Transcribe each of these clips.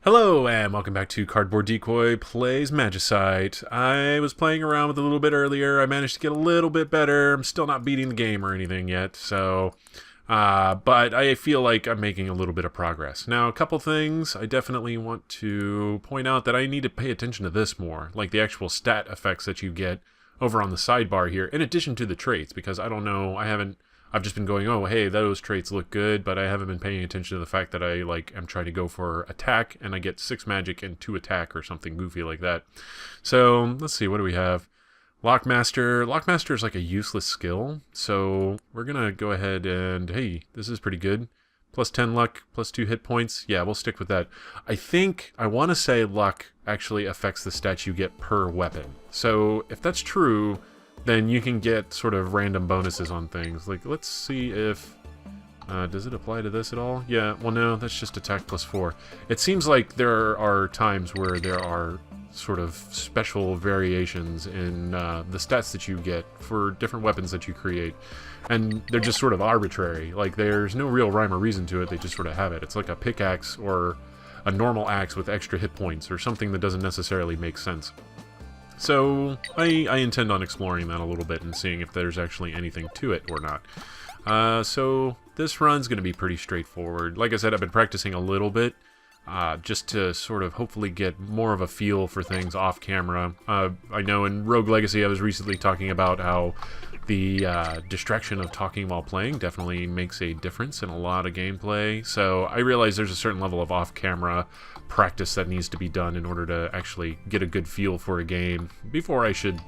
Hello and welcome back to Cardboard Decoy Plays Magicite. I was playing around with it a little bit earlier. I managed to get a little bit better. I'm still not beating the game or anything yet, so... but I feel like I'm making a little bit of progress. Now, a couple things. I definitely want to point out that I need to pay attention to this more, like the actual stat effects that you get over on the sidebar here, in addition to the traits, because I don't know, I've just been going, oh, hey, those traits look good, but I haven't been paying attention to the fact that I, am trying to go for attack, and I get 6 magic and 2 attack, or something goofy like that. So, let's see, what do we have? Lockmaster. Lockmaster is like a useless skill, so we're gonna go ahead and, hey, this is pretty good. Plus 10 luck, plus 2 hit points. Yeah, we'll stick with that. I want to say luck actually affects the stats you get per weapon. So, if that's true, then you can get sort of random bonuses on things. Like, let's see if... does it apply to this at all? Yeah, well, no, that's just attack plus 4. It seems like there are times where there are sort of special variations in the stats that you get for different weapons that you create. And they're just sort of arbitrary. Like, there's no real rhyme or reason to it, they just sort of have it. It's like a pickaxe or a normal axe with extra hit points, or something that doesn't necessarily make sense. So, I intend on exploring that a little bit and seeing if there's actually anything to it or not. So, this run's going to be pretty straightforward. Like I said, I've been practicing a little bit, just to sort of hopefully get more of a feel for things off camera. I know in Rogue Legacy I was recently talking about how the distraction of talking while playing definitely makes a difference in a lot of gameplay, so I realize there's a certain level of off-camera practice that needs to be done in order to actually get a good feel for a game before I should,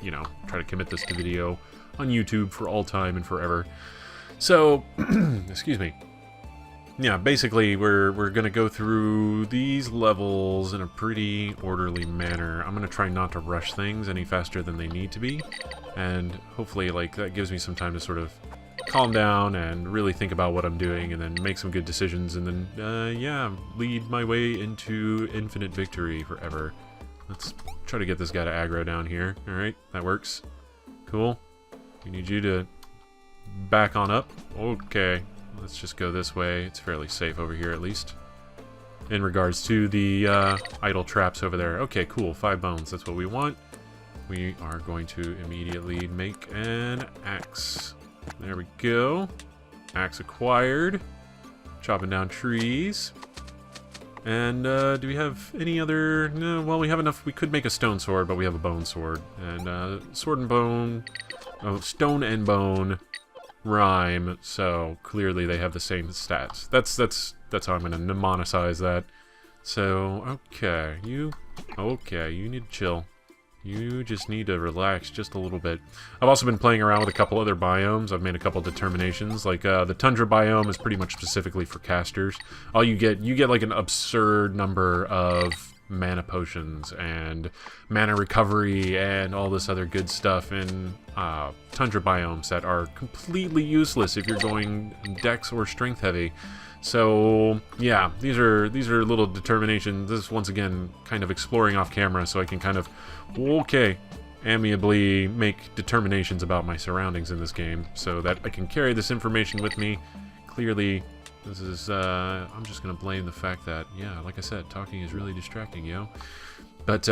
try to commit this to video on YouTube for all time and forever. So, excuse me. Yeah, basically we're gonna go through these levels in a pretty orderly manner. I'm gonna try not to rush things any faster than they need to be, and hopefully that gives me some time to sort of calm down and really think about what I'm doing, and then make some good decisions, and then yeah, lead my way into infinite victory forever. Let's try to get this guy to aggro down here. Alright, that works. Cool. We need you to back on up. Okay. Let's just go this way. It's fairly safe over here, at least. In regards to the idle traps over there. Okay, cool. 5 bones. That's what we want. We are going to immediately make an axe. There we go. Axe acquired. Chopping down trees. And do we have any other... No, well, we have enough. We could make a stone sword, but we have a bone sword. And sword and bone... Oh, stone and bone... rhyme, so clearly they have the same stats. That's how I'm gonna mnemoticize that. So, okay, you need to chill. You just need to relax just a little bit. I've also been playing around with a couple other biomes. I've made a couple determinations. Like, the tundra biome is pretty much specifically for casters. All you get like an absurd number of mana potions and mana recovery and all this other good stuff in tundra biomes that are completely useless if you're going dex or strength heavy. So yeah, these are little determinations. This is once again kind of exploring off camera, so I can kind of amiably make determinations about my surroundings in this game, so that I can carry this information with me. Clearly, this is, I'm just gonna blame the fact that, yeah, like I said, talking is really distracting, yo. But,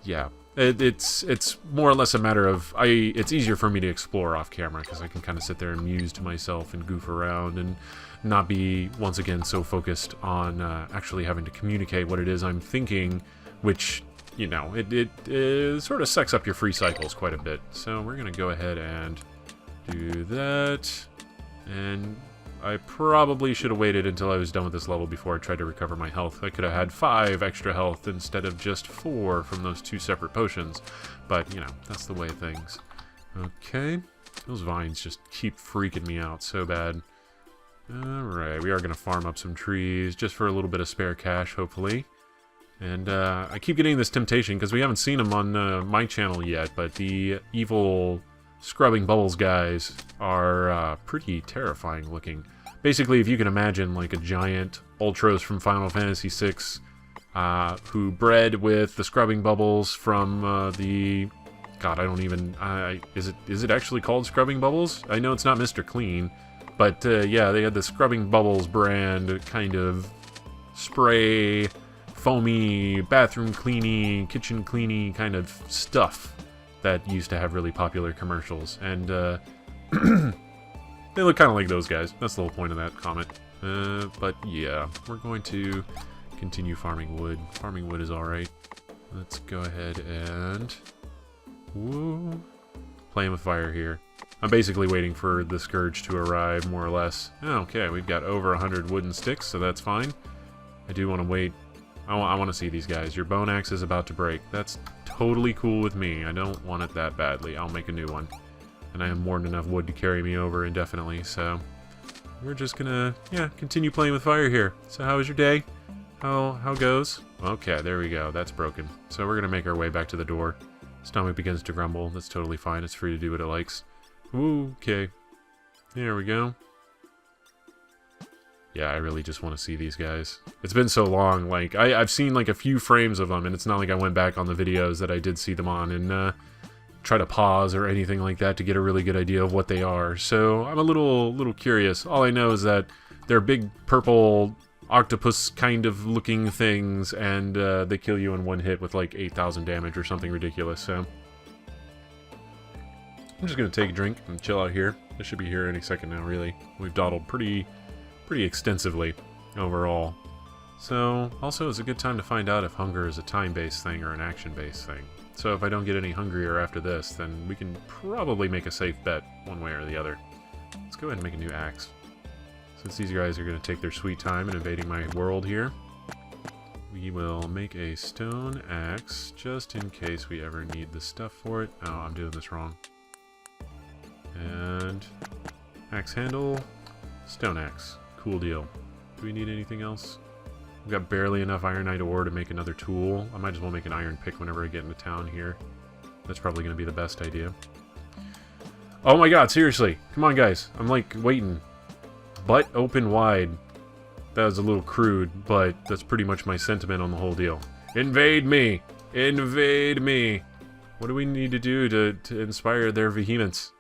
yeah, it's more or less a matter of, it's easier for me to explore off camera, because I can kind of sit there and muse to myself and goof around and not be, once again, so focused on actually having to communicate what it is I'm thinking, which, it sort of sucks up your free cycles quite a bit. So we're gonna go ahead and do that, and I probably should have waited until I was done with this level before I tried to recover my health. I could have had 5 extra health instead of just 4 from those 2 separate potions. But, that's the way of things. Okay. Those vines just keep freaking me out so bad. Alright, we are going to farm up some trees just for a little bit of spare cash, hopefully. And I keep getting this temptation, because we haven't seen them on my channel yet, but the evil scrubbing bubbles guys are pretty terrifying looking. Basically, if you can imagine like a giant Ultros from Final Fantasy VI, who bred with the scrubbing bubbles from the... God, I don't even... is it actually called scrubbing bubbles? I know it's not Mr. Clean, but yeah, they had the scrubbing bubbles brand kind of spray foamy, bathroom cleany, kitchen cleany kind of stuff that used to have really popular commercials. And they look kind of like those guys. That's the whole point of that comment. But yeah, we're going to continue farming wood. Farming wood is alright. Let's go ahead and... Woo! Playing with fire here. I'm basically waiting for the Scourge to arrive, more or less. Okay, we've got over 100 wooden sticks, so that's fine. I do want to wait. I want to see these guys. Your bone axe is about to break. That's totally cool with me. I don't want it that badly. I'll make a new one. And I have more than enough wood to carry me over indefinitely, so... We're just gonna, yeah, continue playing with fire here. So how was your day? How goes? Okay, there we go. That's broken. So we're gonna make our way back to the door. Stomach begins to grumble. That's totally fine. It's free to do what it likes. Ooh, okay. There we go. Yeah, I really just want to see these guys. It's been so long. Like, I've seen like a few frames of them, and it's not like I went back on the videos that I did see them on and try to pause or anything like that to get a really good idea of what they are. So I'm a little curious. All I know is that they're big purple octopus kind of looking things, and they kill you in one hit with like 8,000 damage or something ridiculous. So I'm just gonna take a drink and chill out here. I should be here any second now, really. We've dawdled pretty extensively overall. So also it's a good time to find out if hunger is a time-based thing or an action-based thing. So if I don't get any hungrier after this, then we can probably make a safe bet one way or the other. Let's go ahead and make a new axe. Since these guys are going to take their sweet time in invading my world here, we will make a stone axe just in case we ever need the stuff for it. Oh, I'm doing this wrong. And axe handle, stone axe. Cool deal. Do we need anything else? We've got barely enough ironite ore to make another tool. I might as well make an iron pick whenever I get into town here. That's probably going to be the best idea. Oh my god, seriously. Come on, guys. I'm like waiting. Butt open wide. That was a little crude, but that's pretty much my sentiment on the whole deal. Invade me! Invade me! What do we need to do to inspire their vehemence?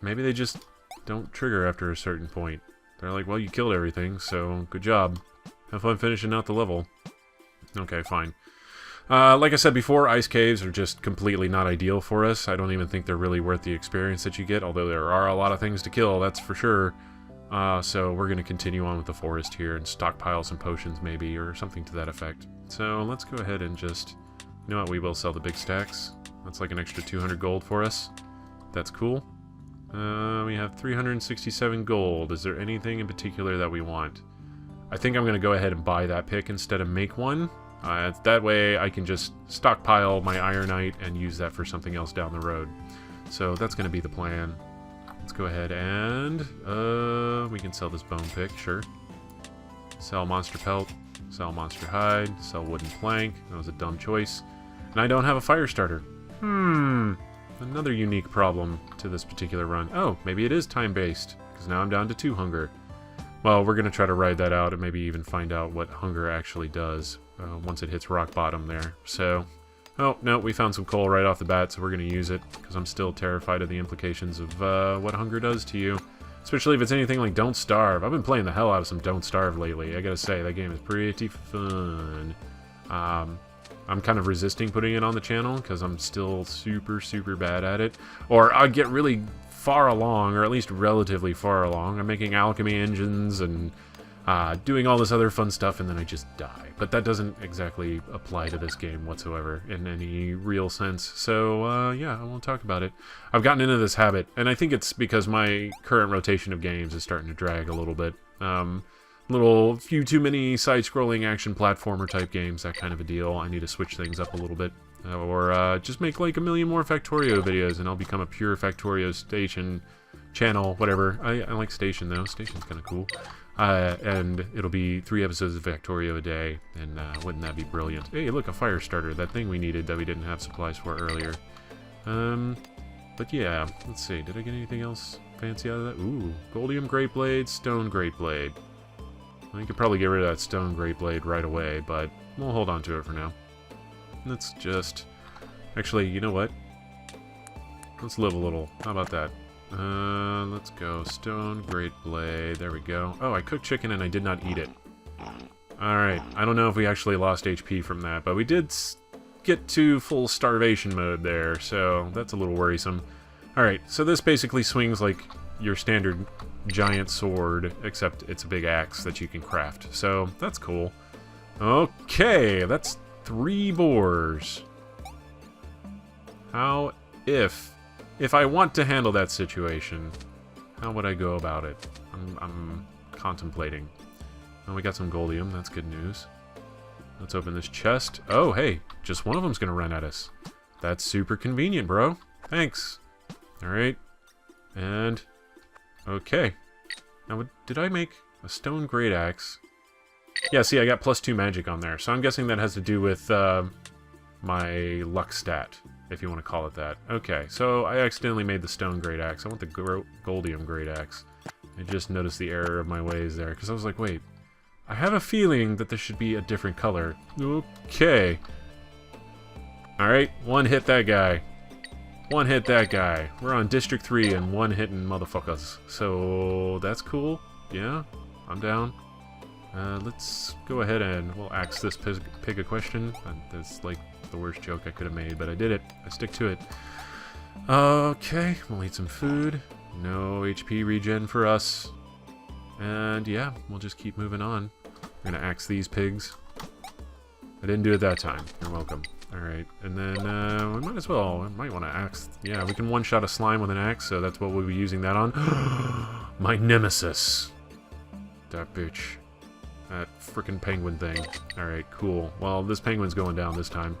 Maybe they just don't trigger after a certain point. They're like, well, you killed everything, so good job. Have fun finishing out the level. Okay, fine. Like I said before, ice caves are just completely not ideal for us. I don't even think they're really worth the experience that you get, although there are a lot of things to kill, that's for sure. So we're going to continue on with the forest here and stockpile some potions maybe, or something to that effect. So let's go ahead and just... You know what, we will sell the big stacks. That's like an extra 200 gold for us. That's cool. We have 367 gold. Is there anything in particular that we want? I think I'm going to go ahead and buy that pick instead of make one. That way I can just stockpile my ironite and use that for something else down the road. So that's going to be the plan. Let's go ahead and... we can sell this bone pick, sure. Sell monster pelt. Sell monster hide. Sell wooden plank. That was a dumb choice. And I don't have a fire starter. Another unique problem to this particular run. Oh, maybe it is time-based, because now I'm down to 2 hunger. Well, we're going to try to ride that out and maybe even find out what hunger actually does once it hits rock bottom there. So, oh, no, we found some coal right off the bat, so we're going to use it, because I'm still terrified of the implications of what hunger does to you. Especially if it's anything like Don't Starve. I've been playing the hell out of some Don't Starve lately. I gotta say, that game is pretty fun. I'm kind of resisting putting it on the channel because I'm still super bad at it. Or I get really far along, or at least relatively far along. I'm making alchemy engines and doing all this other fun stuff, and then I just die. But that doesn't exactly apply to this game whatsoever in any real sense. So yeah, I won't talk about it. I've gotten into this habit, and I think it's because my current rotation of games is starting to drag a little bit. Few too many side-scrolling action platformer type games, that kind of a deal. I need to switch things up a little bit. Or just make like a million more Factorio videos and I'll become a pure Factorio station channel, whatever. I like Station though. Station's kind of cool. And it'll be 3 episodes of Factorio a day, and wouldn't that be brilliant? Hey, look, a fire starter. That thing we needed that we didn't have supplies for earlier. But yeah, let's see. Did I get anything else fancy out of that? Ooh, Goldium Great Blade, Stone Great Blade. I could probably get rid of that Stone Great Blade right away, but we'll hold on to it for now. Let's just... Actually, you know what? Let's live a little. How about that? Let's go. Stone Great Blade. There we go. Oh, I cooked chicken and I did not eat it. Alright, I don't know if we actually lost HP from that, but we did get to full starvation mode there, so that's a little worrisome. Alright, so this basically swings like your standard giant sword, except it's a big axe that you can craft, so that's cool. Okay, that's 3 boars. How if I want to handle that situation, how would I go about it? I'm contemplating. Oh, we got some goldium. That's good news. Let's open this chest. Oh, hey, just one of them's gonna run at us. That's super convenient, bro. Thanks. All right, and okay. Now, did I make a stone great axe? Yeah, see, I got +2 magic on there, so I'm guessing that has to do with my luck stat, if you want to call it that. Okay, so I accidentally made the stone great axe. I want the goldium great axe. I just noticed the error of my ways there, because I was like, wait, I have a feeling that this should be a different color. Okay. Alright, one hit that guy. One hit that guy. We're on District 3 and one hitting motherfuckers. So, that's cool. Yeah, I'm down. Let's go ahead and we'll axe this pig a question. That's like the worst joke I could have made, but I did it. I stick to it. Okay, we'll eat some food. No HP regen for us. And yeah, we'll just keep moving on. We're gonna axe these pigs. I didn't do it that time. You're welcome. Alright, and then we might as well. We might want to axe. Yeah, we can one-shot a slime with an axe, so that's what we'll be using that on. My nemesis. That bitch. That frickin' penguin thing. Alright, cool. Well, this penguin's going down this time.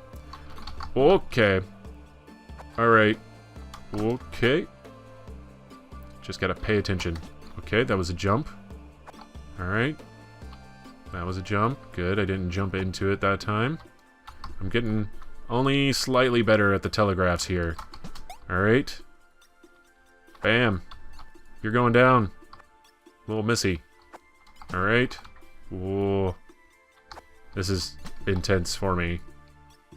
Okay. Alright. Okay. Just gotta pay attention. Okay, that was a jump. Alright. That was a jump. Good, I didn't jump into it that time. I'm getting only slightly better at the telegraphs here. Alright. Bam. You're going down. Little missy. Alright. Whoa. This is intense for me.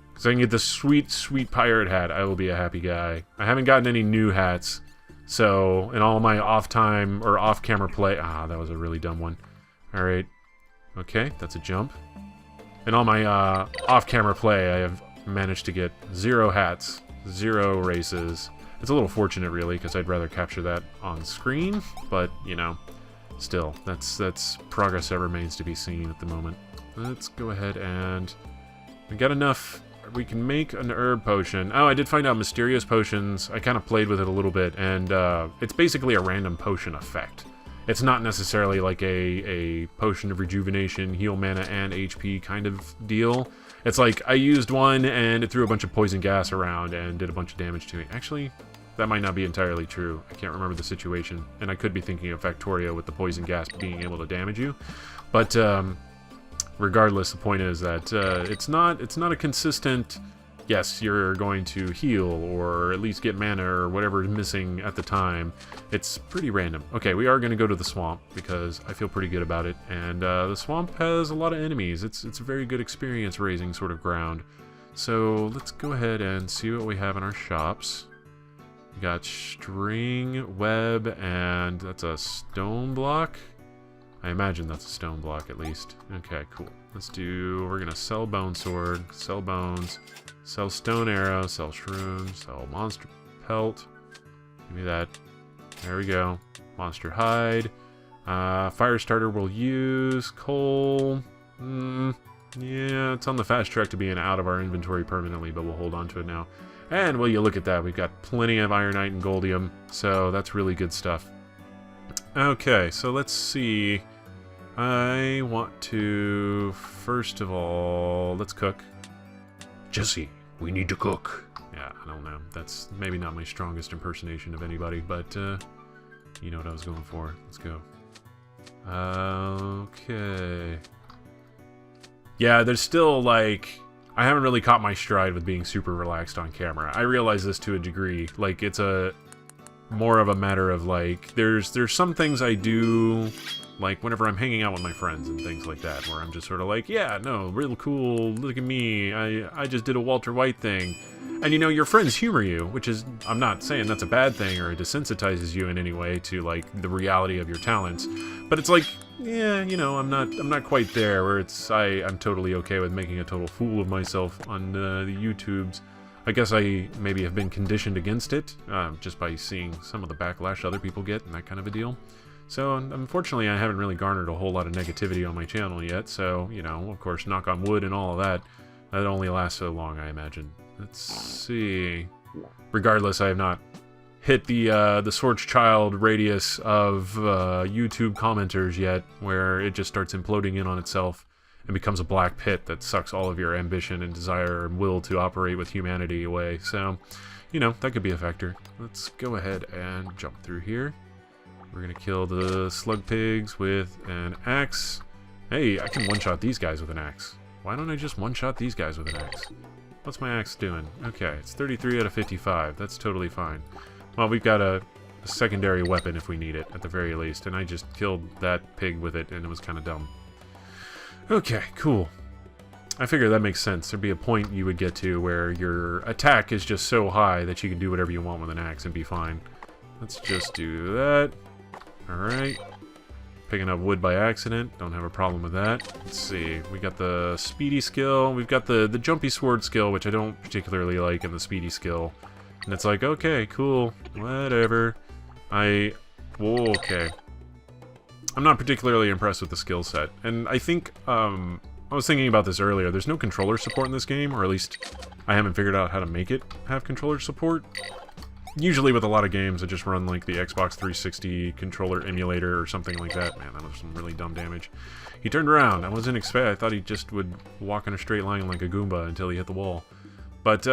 Because I can get the sweet, sweet pirate hat, I will be a happy guy. I haven't gotten any new hats. So, in all my off-time or off-camera play... Ah, that was a really dumb one. Alright. Okay, that's a jump. In all my off-camera play, I have managed to get 0 hats, 0 races. It's a little fortunate, really, because I'd rather capture that on screen. But, you know, still, that's progress that remains to be seen at the moment. Let's go ahead and... We got enough... We can make an herb potion. Oh, I did find out mysterious potions. I kind of played with it a little bit, and it's basically a random potion effect. It's not necessarily like a potion of rejuvenation, heal mana, and HP kind of deal. It's like, I used one, and it threw a bunch of poison gas around and did a bunch of damage to me. Actually, that might not be entirely true. I can't remember the situation, and I could be thinking of Factorio with the poison gas being able to damage you. But, regardless, the point is that it's not a consistent, yes, you're going to heal or at least get mana or whatever is missing at the time. It's pretty random. Okay, we are going to go to the swamp because I feel pretty good about it. And the swamp has a lot of enemies. It's a very good experience raising sort of ground. So let's go ahead and see what we have in our shops. We got string, web, and that's a stone block. I imagine that's a stone block, at least. Okay, cool. We're gonna sell bone sword, sell bones, sell stone arrow, sell shrooms, sell monster pelt. Give me that. There we go. Monster hide. Fire starter we'll use. Coal. Yeah, it's on the fast track to being out of our inventory permanently, but we'll hold on to it now. And, well, you look at that. We've got plenty of ironite and goldium, so that's really good stuff. Okay, so let's see. I want to, first of all, let's cook. Jesse, we need to cook. Yeah, I don't know. That's maybe not my strongest impersonation of anybody, but you know what I was going for. Let's go. Okay. Yeah, there's still, like... I haven't really caught my stride with being super relaxed on camera. I realize this to a degree. Like, it's more of a matter of, like, there's some things I do, like, whenever I'm hanging out with my friends and things like that, where I'm just sort of like, yeah, no, real cool, look at me, I just did a Walter White thing. And, you know, your friends humor you, which is, I'm not saying that's a bad thing or it desensitizes you in any way to, like, the reality of your talents. But it's like, yeah, you know, I'm not quite there where I'm totally okay with making a total fool of myself on the YouTubes. I guess I maybe have been conditioned against it, just by seeing some of the backlash other people get and that kind of a deal. So, unfortunately, I haven't really garnered a whole lot of negativity on my channel yet, so, you know, of course, knock on wood and all of that, that only lasts so long, I imagine. Let's see. Regardless, I have not hit the Schwarzschild radius of YouTube commenters yet, where it just starts imploding in on itself and becomes a black pit that sucks all of your ambition and desire and will to operate with humanity away. So, you know, that could be a factor. Let's go ahead and jump through here. We're gonna kill the slug pigs with an axe. Hey, I can one-shot these guys with an axe. Why don't I just one-shot these guys with an axe? What's my axe doing? Okay, it's 33 out of 55. That's totally fine. Well, we've got a secondary weapon if we need it, at the very least, and I just killed that pig with it, and it was kind of dumb. Okay, cool. I figure that makes sense. There'd be a point you would get to where your attack is just so high that you can do whatever you want with an axe and be fine. Let's just do that. Alright. Picking up wood by accident. Don't have a problem with that. Let's see. We got the speedy skill. We've got the jumpy sword skill, which I don't particularly like, and the speedy skill. And it's like, okay, cool. Whatever. Okay. I'm not particularly impressed with the skill set. And I think, I was thinking about this earlier. There's no controller support in this game, or at least I haven't figured out how to make it have controller support. Usually with a lot of games, I just run like the Xbox 360 controller emulator or something like that. Man, that was some really dumb damage. He turned around. I wasn't expecting. I thought he just would walk in a straight line like a Goomba until he hit the wall. But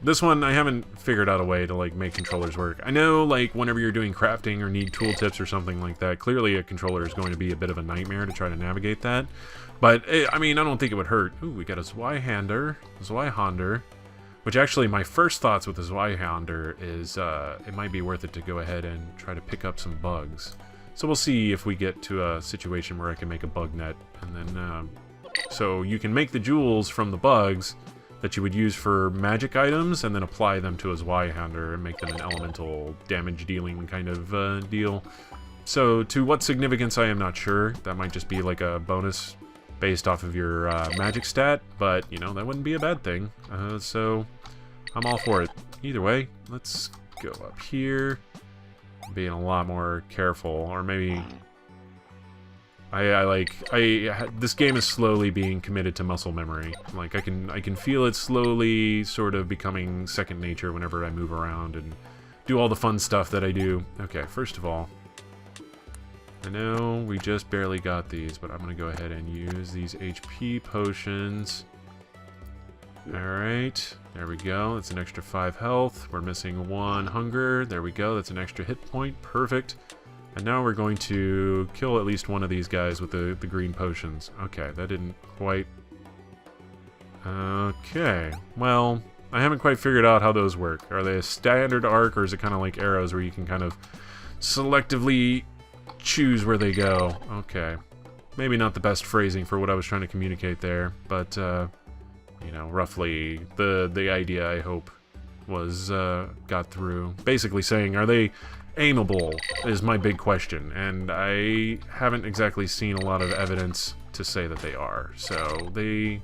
this one, I haven't figured out a way to like make controllers work. I know like whenever you're doing crafting or need tooltips or something like that, clearly a controller is going to be a bit of a nightmare to try to navigate that. But I mean, I don't think it would hurt. Ooh, we got a Zweihander. Which actually, my first thoughts with the Zweihander is it might be worth it to go ahead and try to pick up some bugs. So we'll see if we get to a situation where I can make a bug net. And then, so you can make the jewels from the bugs that you would use for magic items and then apply them to a Zweihander and make them an elemental damage dealing kind of deal. So to what significance I am not sure. That might just be like a bonus based off of your magic stat, but, you know, that wouldn't be a bad thing. So, I'm all for it. Either way, let's go up here. Being a lot more careful, or maybe... this game is slowly being committed to muscle memory. Like, I can feel it slowly sort of becoming second nature whenever I move around and do all the fun stuff that I do. Okay, first of all, I know we just barely got these, but I'm going to go ahead and use these HP potions. Alright, there we go. That's an extra 5 health. We're missing 1 hunger. There we go. That's an extra hit point. Perfect. And now we're going to kill at least one of these guys with the green potions. Okay, that didn't quite... Okay, well, I haven't quite figured out how those work. Are they a standard arc, or is it kind of like arrows where you can kind of selectively choose where they go? Okay. Maybe not the best phrasing for what I was trying to communicate there, but, you know, roughly the idea, I hope, was, got through. Basically saying, are they aimable, is my big question, and I haven't exactly seen a lot of evidence to say that they are. So, they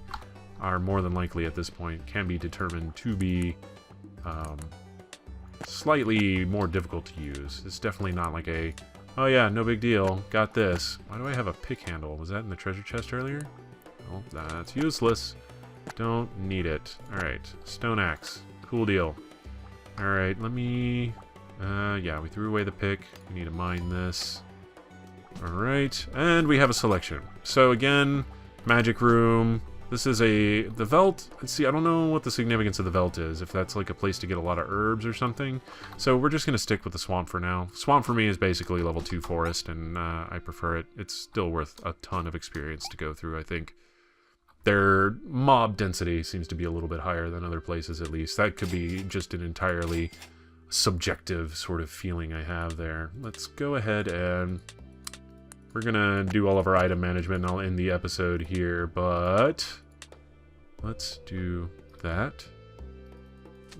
are more than likely at this point, can be determined to be, slightly more difficult to use. It's definitely not like a... Oh yeah, no big deal. Got this. Why do I have a pick handle? Was that in the treasure chest earlier? Oh, that's useless. Don't need it. Alright, stone axe. Cool deal. Alright, let me... yeah, we threw away the pick. We need to mine this. Alright, and we have a selection. So again, magic room. This is the Veld. Let's see, I don't know what the significance of the Veld is, if that's like a place to get a lot of herbs or something. So we're just going to stick with the swamp for now. Swamp for me is basically level 2 forest, and I prefer it. It's still worth a ton of experience to go through, I think. Their mob density seems to be a little bit higher than other places, at least. That could be just an entirely subjective sort of feeling I have there. Let's go ahead and... We're gonna do all of our item management, and I'll end the episode here, but let's do that.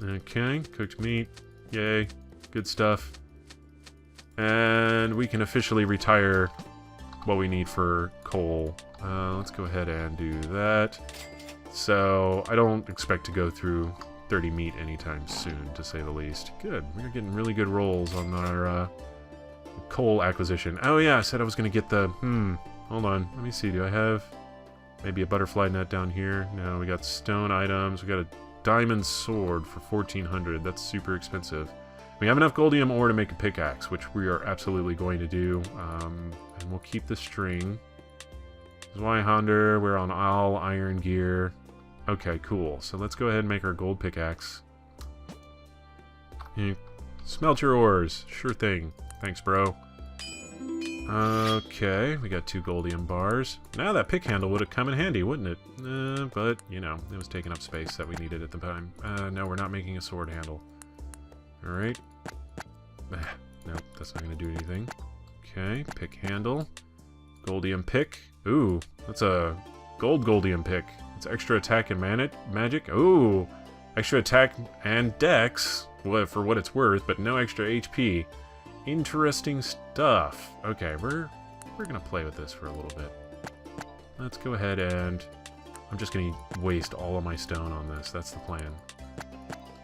Okay, cooked meat. Yay. Good stuff. And we can officially retire what we need for coal. Let's go ahead and do that. So I don't expect to go through 30 meat anytime soon, to say the least. Good. We're getting really good rolls on our coal acquisition. Oh yeah, I said I was going to get the... hold on. Let me see. Do I have maybe a butterfly net down here? No, we got stone items. We got a diamond sword for 1400. That's super expensive. We have enough goldium ore to make a pickaxe, which we are absolutely going to do. And we'll keep the string. Zweihander, we're on all iron gear. Okay, cool. So let's go ahead and make our gold pickaxe. Smelt your ores. Sure thing. Thanks, bro. Okay, we got 2 goldium bars. Now that pick handle would have come in handy, wouldn't it? But, you know, it was taking up space that we needed at the time. No, we're not making a sword handle. Alright. Nope, that's not going to do anything. Okay, pick handle. Goldium pick. Ooh, that's a goldium pick. It's extra attack and magic. Ooh, extra attack and dex, for what it's worth, but no extra HP. Interesting stuff. Okay, we're gonna play with this for a little bit. Let's go ahead and I'm just gonna waste all of my stone on this. That's the plan.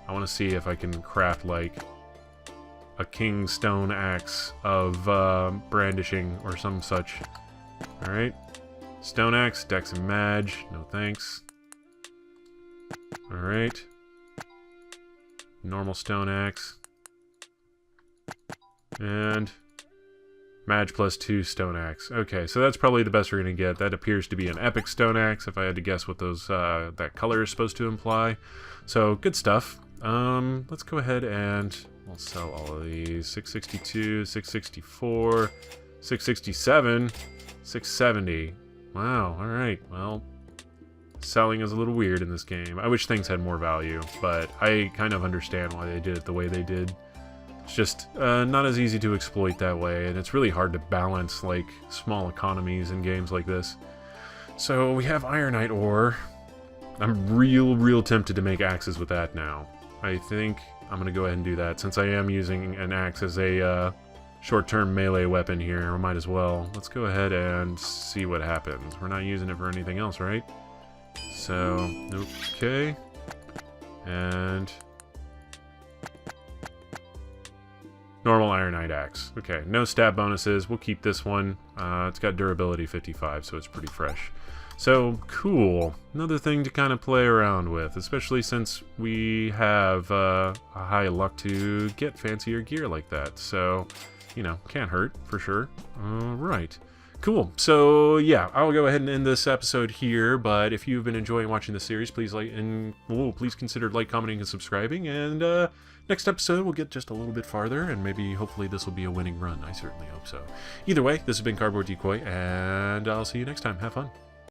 I want to see if I can craft like a king stone axe of brandishing or some such. All right. Stone axe, dex and mage. No thanks. Alright. Normal stone axe. And mage plus 2 stone axe. Okay, so that's probably the best we're going to get. That appears to be an epic stone axe, if I had to guess what those that color is supposed to imply. So, good stuff. Let's go ahead and we'll sell all of these. 662, 664, 667, 670. Wow, alright, well, selling is a little weird in this game. I wish things had more value, but I kind of understand why they did it the way they did. It's just not as easy to exploit that way, and it's really hard to balance, like, small economies in games like this. So, we have ironite ore. I'm real tempted to make axes with that now. I think I'm going to go ahead and do that, since I am using an axe as a short-term melee weapon here. I might as well. Let's go ahead and see what happens. We're not using it for anything else, right? So, okay. And normal ironite axe. Okay, no stat bonuses. We'll keep this one. It's got durability 55, so it's pretty fresh. So, cool. Another thing to kind of play around with, especially since we have a high luck to get fancier gear like that. So, you know, can't hurt, for sure. Alright. Cool. So, yeah, I'll go ahead and end this episode here, but if you've been enjoying watching the series, please please consider commenting, and subscribing, and next episode we'll get just a little bit farther, and maybe, hopefully, this will be a winning run. I certainly hope so. Either way, this has been Cardboard Decoy, and I'll see you next time. Have fun.